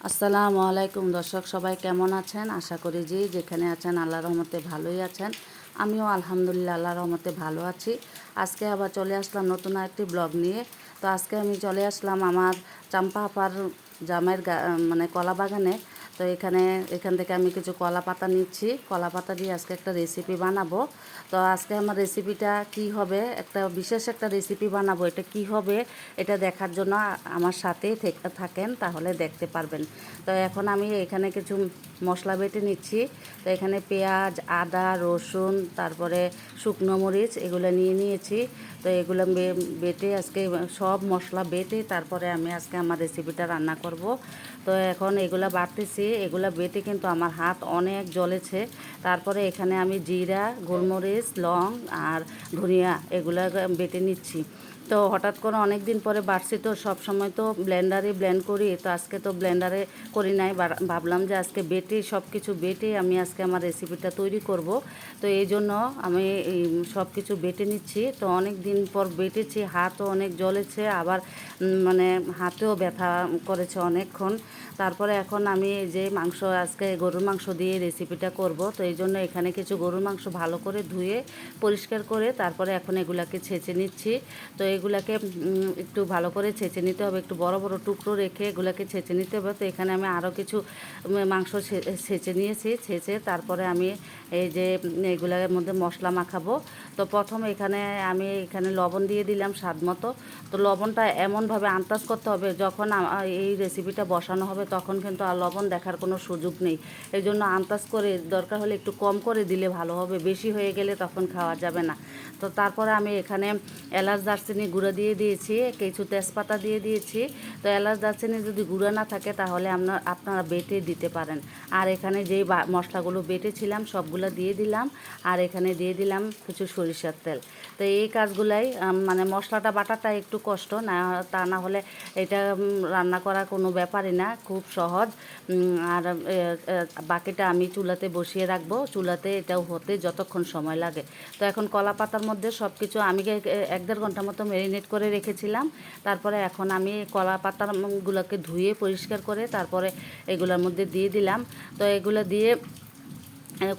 আসসালামু আলাইকুম দর্শক, সবাই কেমন আছেন? আশা করি যে যেখানে আছেন আল্লাহর রহমতে ভালোই আছেন। আমিও আলহামদুলিল্লাহ আল্লাহর রহমতে ভালো আছি। আজকে আবার চলে আসলাম নতুন একটি ব্লগ নিয়ে। তো আজকে আমি চলে আসলাম আমার চাম্পা আপার জামাইয়ের মানে কলা বাগানে। তো এখান থেকে আমি কিছু কলা পাতা নিচ্ছি। কলা পাতা দিয়ে আজকে একটা রেসিপি বানাবো। তো আজকে আমার রেসিপিটা কি হবে, একটা বিশেষ একটা রেসিপি বানাবো। এটা কি হবে এটা দেখার জন্য আমার সাথেই থাকেন, তাহলে দেখতে পারবেন। তো এখন আমি এখানে কিছু মশলা বেটে নিচ্ছি। তো এখানে পেঁয়াজ, আদা, রসুন, তারপরে শুকনো মরিচ এগুলো নিয়ে নিয়েছি। তো এগুলো বেটে আজকে সব মশলা বেটে তারপরে আমি আজকে আমার রেসিপিটা রান্না করব। তো এখন এগুলো বাটতেছি, এগুলো বেটে কিন্তু আমার হাত অনেক জ্বলেছে। তারপরে এখানে আমি জিরা, গোলমরিচ, লং আর ধনিয়া এগুলো বেটে নিচ্ছি। তো হঠাৎ করে অনেক দিন পরে বাড়ছি, তো সব সময় তো ব্লেন্ডারে ব্লেন্ড করি, তো আজকে তো ব্লেন্ডারে করি নাই। ভাবলাম যে আজকে বেটে সব কিছু বেটে আমি আজকে আমার রেসিপিটা তৈরি করব। তো এই জন্য আমি সব কিছু বেটে নিচ্ছি। তো অনেক দিন পর বেটেছি, হাতও অনেক জ্বলেছে, আবার মানে হাতেও ব্যথা করেছে অনেকক্ষণ। তারপরে এখন আমি এই যে মাংস, আজকে গরুর মাংস দিয়ে রেসিপিটা করব। তো এই জন্য এখানে কিছু গরুর মাংস ভালো করে ধুয়ে পরিষ্কার করে তারপরে এখন এগুলাকে ছেঁচে নিচ্ছি। তো এগুলাকে একটু ভালো করে ছেঁচে নিতে হবে, একটু বড় বড় টুকরো রেখে এগুলাকে ছেঁচে নিতে হবে। তো এখানে আমি আরও কিছু মাংস ছেঁচে নিয়েছি। ছেঁচে তারপরে আমি এই যে এগুলোর মধ্যে মশলা মাখাবো। তো প্রথমে আমি এখানে লবণ দিয়ে দিলাম স্বাদ মতো। তো লবণটা এমনভাবে আন্দাজ করতে হবে, যখন এই রেসিপিটা বসানো হবে তখন কিন্তু আর লবণ দেখার কোনো সুযোগ নেই। এই জন্য আন্দাজ করে, দরকার হলে একটু কম করে দিলে ভালো হবে, বেশি হয়ে গেলে তখন খাওয়া যাবে না। তো তারপরে আমি এখানে এলাচ, দারচিনি গুঁড়ো দিয়ে দিয়েছি, কিছু তেজপাতা দিয়ে দিয়েছি। তো এলাচ, দারচিনি যদি গুঁড়ো না থাকে তাহলে আপনারা বেটে দিতে পারেন। আর এখানে যেই মশলাগুলো বেটেছিলাম সবগুলো দিয়ে দিলাম। আর এখানে দিয়ে দিলাম কিছু সরিষার তেল। তো এই কাজগুলাই মানে মশলাটা বাটাটা একটু কষ্ট না, তা না হলে এটা রান্না করা কোনো ব্যাপারই না, খুব সহজ। আর বাকিটা আমি চুলাতে বসিয়ে রাখবো, চুলাতে এটাও হতে যতক্ষণ সময় লাগে। তো এখন কলা পাতার মধ্যে সব কিছু আমি 1-1.5 ঘন্টা মতো ম্যারিনেট করে রেখেছিলাম। তারপরে এখন আমি কলা পাতাগুলোকে ধুয়ে পরিষ্কার করে তারপরে এগুলোর মধ্যে দিয়ে দিলাম। তো এগুলো দিয়ে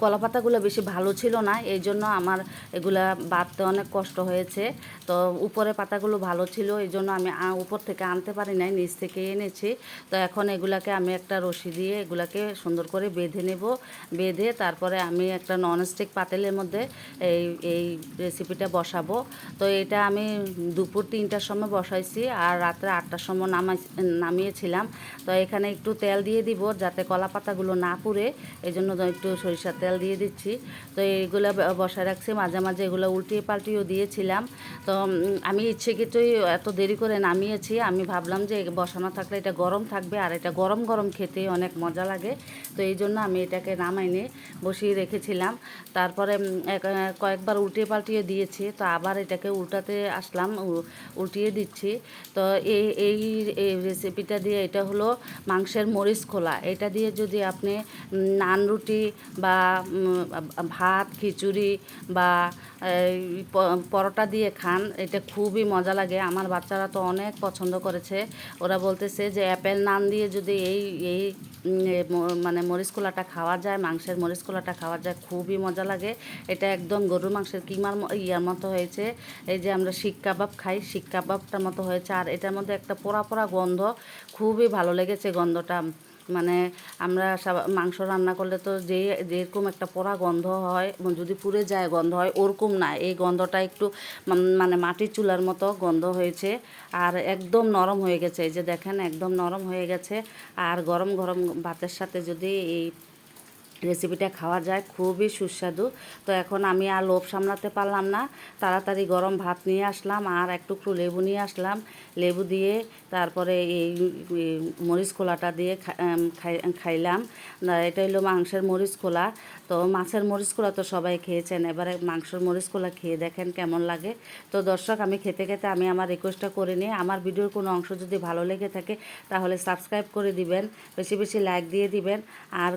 কলা পাতাগুলো বেশি ভালো ছিল না, এই জন্য আমার এগুলা বাটতে অনেক কষ্ট হয়েছে। তো উপরে পাতাগুলো ভালো ছিল, এই জন্য আমি উপর থেকে আনতে পারি নাই, নিচ থেকে এনেছি। তো এখন এগুলাকে আমি একটা রশি দিয়ে এগুলাকে সুন্দর করে বেঁধে নেব। বেঁধে তারপরে আমি একটা ননস্টিক পাতিলের মধ্যে এই এই রেসিপিটা বসাবো। তো এটা আমি দুপুর 3টার সময় বসাইছি আর রাত্রে 8টার সময় নামিয়েছিলাম। তো এখানে একটু তেল দিয়ে দিব যাতে কলা পাতাগুলো না পুড়ে, এই জন্য একটু সরিষার তেল দিয়ে দিচ্ছি। তো এইগুলো বসায় রাখছি, মাঝে মাঝে এগুলো উল্টিয়ে পাল্টিয়েও দিয়েছিলাম। তো আমি ইচ্ছেকৃতই এত দেরি করে নামিয়েছি, আমি ভাবলাম যে বসানো থাকলে এটা গরম থাকবে আর এটা গরম গরম খেতে অনেক মজা লাগে। তো এই জন্য আমি এটাকে নামাইনি, বসিয়ে রেখেছিলাম। তারপরে কয়েকবার উল্টিয়ে পাল্টিয়ে দিয়েছি, তো আবার এটাকে উল্টাতে আসলাম, উল্টিয়ে দিচ্ছি। তো এই রেসিপিটা দিয়ে, এটা হলো মাংসের মরিচ খোলা, এটা দিয়ে যদি আপনি নান রুটি বা ভাত, খিচুড়ি বা পরোটা দিয়ে খান, এটা খুবই মজা লাগে। আমার বাচ্চারা তো অনেক পছন্দ করেছে, ওরা বলতেছে যে অ্যাপেল নান দিয়ে যদি এই এই মানে মরিচ খোলাটা খাওয়া যায়, মাংসের মরিচ খোলাটা খাওয়া যায়, খুবই মজা লাগে। এটা একদম গরুর মাংসের কিমার ইয়ার মতো হয়েছে, এই যে আমরা শিক কাবাব খাই, শিক কাবাবটার মতো হয়েছে। আর এটার মধ্যে একটা পোড়া পোড়া গন্ধ, খুবই ভালো লেগেছে গন্ধটা। মানে আমরা মাংস রান্না করলে তো যেরকম একটা পোড়া গন্ধ হয়, যদি পুড়ে যায় গন্ধ হয়, ওরকম না, এই গন্ধটা একটু মানে মাটির চুলার মতো গন্ধ হয়েছে। আর একদম নরম হয়ে গেছে, এই যে দেখেন একদম নরম হয়ে গেছে। আর গরম গরম ভাতের সাথে যদি এই রেসিপিটা খাওয়া যায়, খুবই সুস্বাদু। তো এখন আমি আর লোভ সামলাতে পারলাম না, তাড়াতাড়ি গরম ভাত নিয়ে আসলাম আর একটু লেবু নিয়ে আসলাম। লেবু দিয়ে তারপরে এই মরিচ খোলাটা দিয়ে খাইলাম। এটা হলো মাংসের মরিচ খোলা। তো মাছের মরিচ খোলা তো সবাই খেয়েছেন, এবারে মাংসের মরিচ খোলা খেয়ে দেখেন কেমন লাগে। তো দর্শক, আমি খেতে খেতে আমি আমার রিকোয়েস্টটা করে নিই, আমার ভিডিওর কোনো অংশ যদি ভালো লেগে থাকে তাহলে সাবস্ক্রাইব করে দিবেন, বেশি বেশি লাইক দিয়ে দিবেন, আর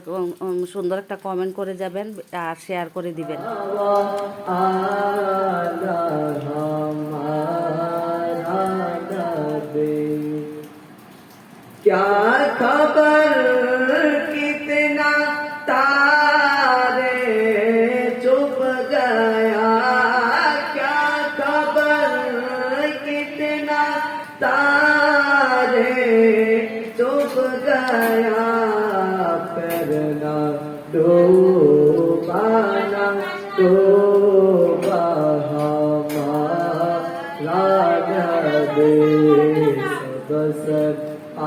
সুন্দর একটা কমেন্ট করে যাবেন আর শেয়ার করে দিবেন। क्या खबर गया फिर न डूबाना डूबा हमारा नबी सबसे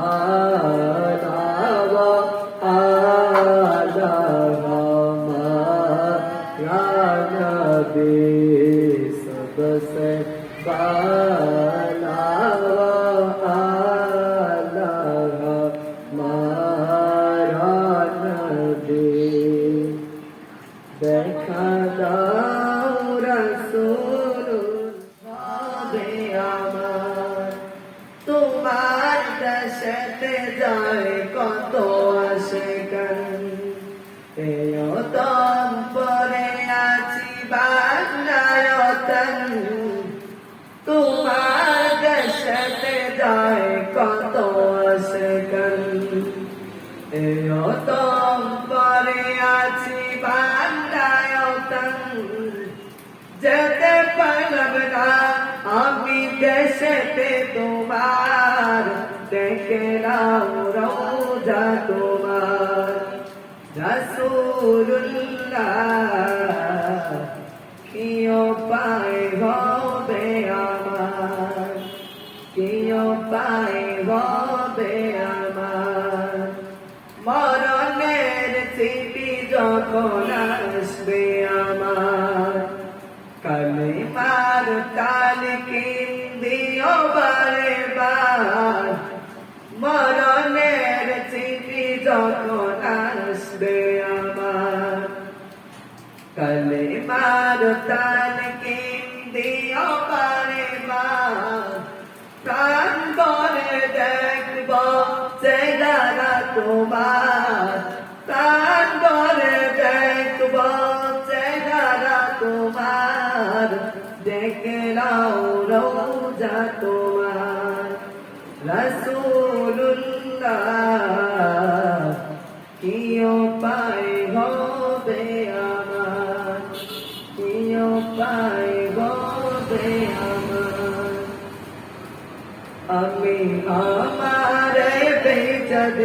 आला आला हमारा नबी सबसे आला आला हमारा नबी দেখা দাও রাসূল হবে আমার তোমার দেশেতে যায় কত আশিকান এয়তম পরে আছি বাংলায়তন তোমার দেশেতে যায় কত আশিকান এয়তম পরে আছি বাংলায়তন যেতে পারব না আমি দেশেতে তোমার দেখে নাও রওজা তোমার রাসূলুল্লাহ কি উপায় হবে আমার কি উপায় হবে আমার মরণের চিঠি যখন আসবে আমার কালিমার তালকিন দিও বারে বার মরণের চিঠি যখন আসবে আমার কালিমার তালকিন দিও বারে বার প্রাণ করে দেখব চেহারা তোমার প্রাণ করে দেখব চেহারা তোমার দেখে নাও রওজা তোমার রাসূলুল্লাহ কি উপায় হবে আমার কি উপায় হবে আমার আমি আমার বেজদ